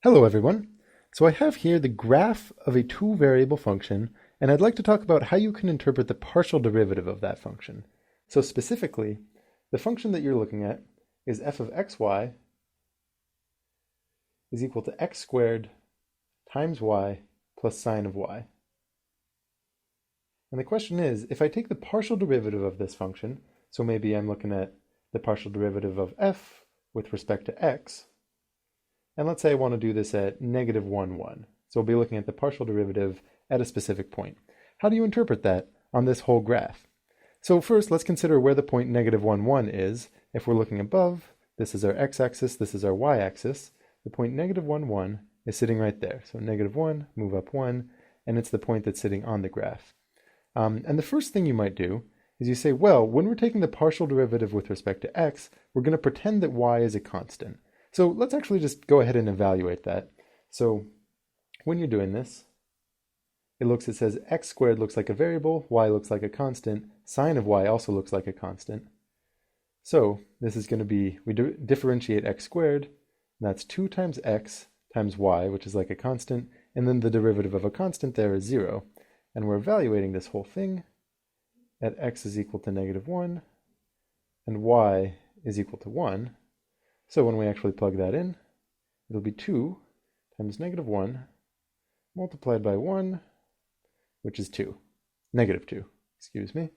Hello everyone. So I have here the graph of a two-variable function, and I'd like to talk about how you can interpret the partial derivative of that function. So specifically, the function that you're looking at is f of xy is equal to x squared times y plus sine of y. And the question is, if I take the partial derivative of this function, so maybe I'm looking at the partial derivative of f with respect to x, and let's say I want to do this at negative 1, 1. So we'll be looking at the partial derivative at a specific point. How do you interpret that on this whole graph? So first, let's consider where the point negative 1, 1 is. If we're looking above, this is our x-axis, this is our y-axis. The point negative 1, 1 is sitting right there. So negative 1, move up 1, and it's the point that's sitting on the graph. And the first thing you might do is you say, well, when we're taking the partial derivative with respect to x, we're going to pretend that y is a constant. So let's actually just go ahead and evaluate that. So when you're doing this, it says x squared looks like a variable, y looks like a constant, sine of y also looks like a constant. So this is going to be, we differentiate x squared, and that's 2 times x times y, which is like a constant, and then the derivative of a constant there is 0. And we're evaluating this whole thing at x is equal to negative 1, and y is equal to 1. So when we actually plug that in, it'll be 2 times negative 1 multiplied by 1, which is 2. Negative 2, excuse me.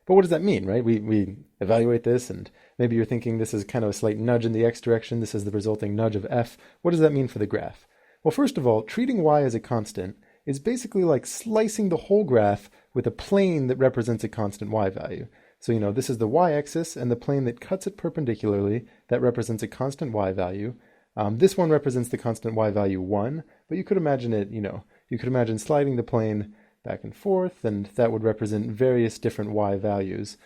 But what does that mean, right? We evaluate this, and maybe you're thinking this is kind of a slight nudge in the x direction. This is the resulting nudge of f. What does that mean for the graph? Well, first of all, treating y as a constant is basically like slicing the whole graph with a plane that represents a constant y value. So, this is the y-axis, and the plane that cuts it perpendicularly, that represents a constant y value. This one represents the constant y value 1, but you could imagine it, you could imagine sliding the plane back and forth, and that would represent various different y values.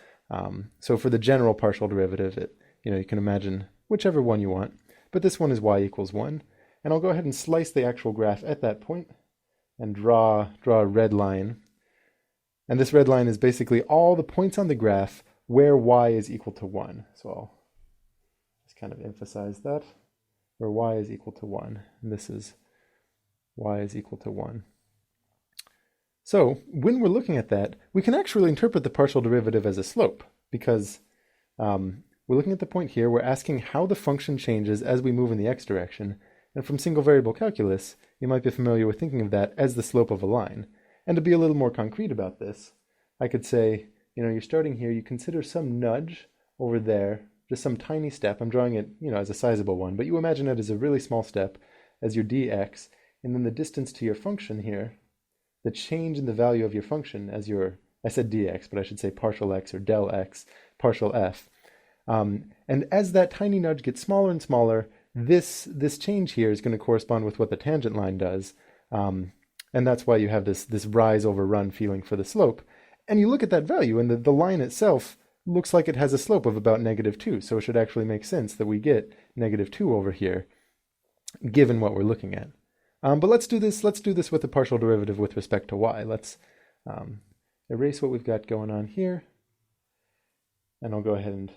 So for the general partial derivative, you can imagine whichever one you want, but this one is y equals 1. And I'll go ahead and slice the actual graph at that point and draw a red line. And this red line is basically all the points on the graph where y is equal to 1. So I'll just kind of emphasize that, where y is equal to 1. And this is y is equal to 1. So when we're looking at that, we can actually interpret the partial derivative as a slope, because we're looking at the point here, we're asking how the function changes as we move in the x direction. And from single variable calculus, you might be familiar with thinking of that as the slope of a line. And to be a little more concrete about this, I could say, you're starting here, you consider some nudge over there, just some tiny step. I'm drawing it, as a sizable one, but you imagine it as a really small step as your dx, and then the distance to your function here, the change in the value of your function as I said dx, but I should say partial x or del x, partial f. And as that tiny nudge gets smaller and smaller, this change here is going to correspond with what the tangent line does. And that's why you have this rise over run feeling for the slope. And you look at that value, and the line itself looks like it has a slope of about negative 2. So it should actually make sense that we get negative 2 over here, given what we're looking at. But let's do this with the partial derivative with respect to y. Let's erase what we've got going on here. And I'll go ahead and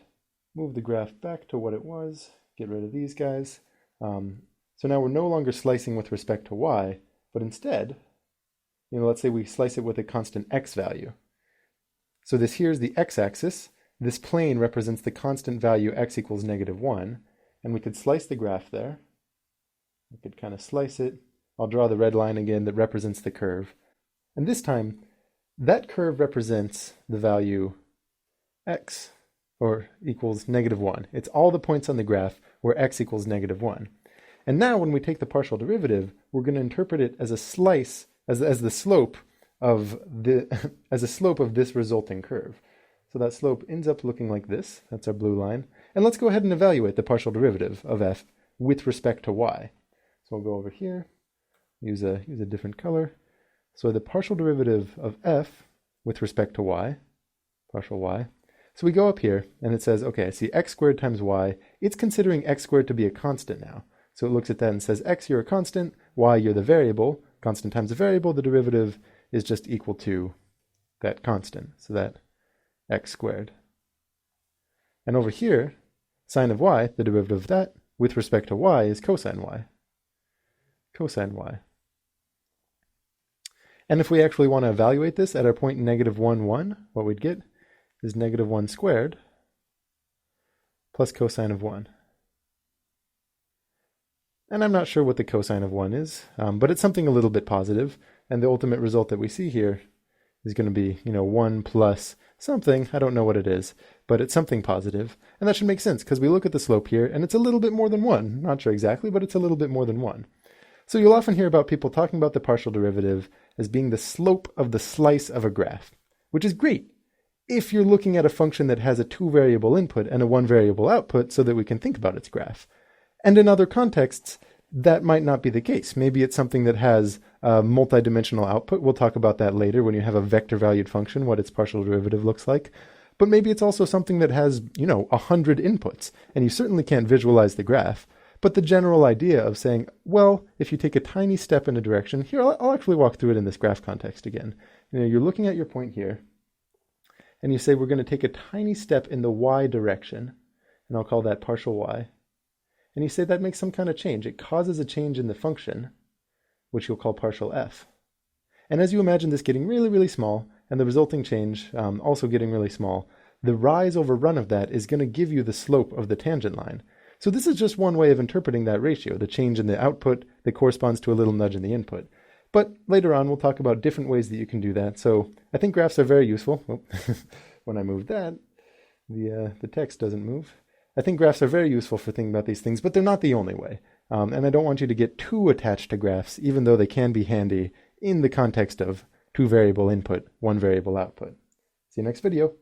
move the graph back to what it was, get rid of these guys. So now we're no longer slicing with respect to y, but instead, let's say we slice it with a constant x value. So this here is the x-axis. This plane represents the constant value x equals negative 1. And we could slice the graph there. We could kind of slice it. I'll draw the red line again that represents the curve. And this time, that curve represents the value x, or equals negative 1. It's all the points on the graph where x equals negative 1. And now when we take the partial derivative, we're going to interpret it as a slice, as the slope of as a slope of this resulting curve. So that slope ends up looking like this. That's our blue line. And let's go ahead and evaluate the partial derivative of f with respect to y. So I'll go over here, use a different color. So the partial derivative of f with respect to y, partial y. So we go up here, and it says, okay, I see x squared times y. It's considering x squared to be a constant now. So it looks at that and says, x, you're a constant, y, you're the variable. Constant times a variable, the derivative is just equal to that constant, so that x squared. And over here, sine of y, the derivative of that, with respect to y, is cosine y. cosine y. And if we actually want to evaluate this at our point negative 1, 1, what we'd get is negative 1 squared plus cosine of 1. And I'm not sure what the cosine of 1 is, but it's something a little bit positive, and the ultimate result that we see here is going to be, 1 plus something, I don't know what it is, but it's something positive, and that should make sense, because we look at the slope here, and it's a little bit more than 1. Not sure exactly, but it's a little bit more than 1. So you'll often hear about people talking about the partial derivative as being the slope of the slice of a graph, which is great if you're looking at a function that has a 2-variable input and a 1-variable output so that we can think about its graph. And in other contexts, that might not be the case. Maybe it's something that has a multidimensional output. We'll talk about that later when you have a vector-valued function, what its partial derivative looks like. But maybe it's also something that has, 100 inputs, and you certainly can't visualize the graph. But the general idea of saying, well, if you take a tiny step in a direction, here, I'll actually walk through it in this graph context again. You're looking at your point here, and you say we're going to take a tiny step in the y direction, and I'll call that partial y. And you say that makes some kind of change. It causes a change in the function, which you'll call partial f. And as you imagine this getting really, really small, and the resulting change also getting really small, the rise over run of that is going to give you the slope of the tangent line. So this is just one way of interpreting that ratio, the change in the output that corresponds to a little nudge in the input. But later on, we'll talk about different ways that you can do that. So I think graphs are very useful. Oh, when I move that, the text doesn't move. I think graphs are very useful for thinking about these things, but they're not the only way. And I don't want you to get too attached to graphs, even though they can be handy in the context of 2-variable input, 1-variable output. See you next video.